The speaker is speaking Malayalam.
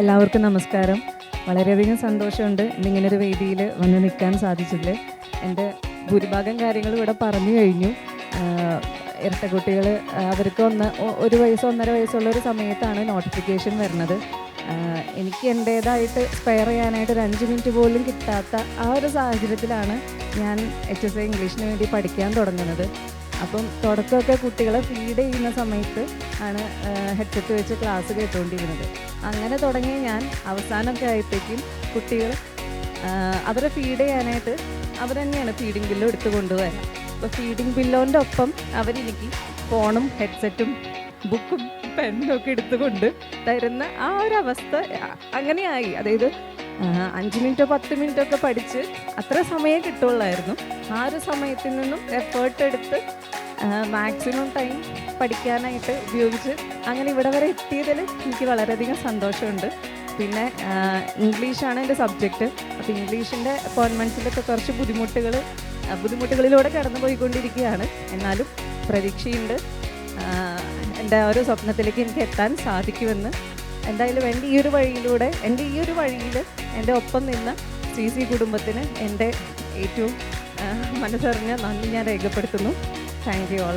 എല്ലാവർക്കും നമസ്കാരം. വളരെയധികം സന്തോഷമുണ്ട് ഇന്നിങ്ങനൊരു വേദിയിൽ വന്ന് നിൽക്കാൻ സാധിച്ചതിൽ. എൻ്റെ ഭൂരിഭാഗം കാര്യങ്ങൾ ഇവിടെ പറഞ്ഞു കഴിഞ്ഞു. ഇരട്ടക്കുട്ടികൾ അവർക്ക് ഒരു വയസ്സ് 1.5 വയസ്സുള്ളൊരു സമയത്താണ് നോട്ടിഫിക്കേഷൻ വരുന്നത്. എനിക്ക് എൻ്റേതായിട്ട് സ്പെയർ ചെയ്യാനായിട്ട് ഒരു 5 മിനിറ്റ് പോലും കിട്ടാത്ത ആ ഒരു സാഹചര്യത്തിലാണ് ഞാൻ HSI ഇംഗ്ലീഷിന് വേണ്ടി പഠിക്കാൻ തുടങ്ങുന്നത്. അപ്പം തുടക്കമൊക്കെ കുട്ടികളെ ഫീഡ് ചെയ്യുന്ന സമയത്ത് ആണ് ഹെഡ്സെറ്റ് വെച്ച് ക്ലാസ് കേട്ടുകൊണ്ടിരുന്നത്. അങ്ങനെ തുടങ്ങി ഞാൻ അവസാനമൊക്കെ ആയപ്പോഴേക്കും കുട്ടികൾ അവരെ ഫീഡ് ചെയ്യാനായിട്ട് അവർ തന്നെയാണ് ഫീഡിങ് ബില്ലും എടുത്ത് കൊണ്ടുപോകാൻ. അപ്പോൾ ഫീഡിങ് ബില്ലോൻ്റെ ഒപ്പം അവരെനിക്ക് ഫോണും ഹെഡ്സെറ്റും ബുക്കും പെന്നും ഒക്കെ എടുത്തുകൊണ്ട് തരുന്ന ആ ഒരു അവസ്ഥ അങ്ങനെയായി. അതായത് 5 മിനിറ്റോ 10 മിനിറ്റോ ഒക്കെ പഠിച്ച് അത്ര സമയം കിട്ടുള്ളായിരുന്നു. ആ ഒരു സമയത്തിൽ നിന്നും എഫേർട്ട് എടുത്ത് മാക്സിമം ടൈം പഠിക്കാനായിട്ട് ഉപയോഗിച്ച് അങ്ങനെ ഇവിടെ വരെ എത്തിയതിൽ എനിക്ക് വളരെയധികം സന്തോഷമുണ്ട്. പിന്നെ ഇംഗ്ലീഷാണ് എൻ്റെ സബ്ജക്റ്റ്. അപ്പോൾ ഇംഗ്ലീഷിൻ്റെ അപ്പോയിൻമെൻറ്റ്സിലൊക്കെ കുറച്ച് ബുദ്ധിമുട്ടുകളിലൂടെ കടന്നു പോയിക്കൊണ്ടിരിക്കുകയാണ്. എന്നാലും പ്രതീക്ഷയുണ്ട് എൻ്റെ ഒരു സ്വപ്നത്തിലേക്ക് എനിക്ക് എത്താൻ സാധിക്കുമെന്ന്. എന്തായാലും എൻ്റെ ഈ ഒരു വഴിയിൽ എൻ്റെ ഒപ്പം നിന്ന CC കുടുംബത്തിന് എൻ്റെ ഏറ്റവും മനസ്സറിഞ്ഞ നന്ദി ഞാൻ രേഖപ്പെടുത്തുന്നു. Thank you all.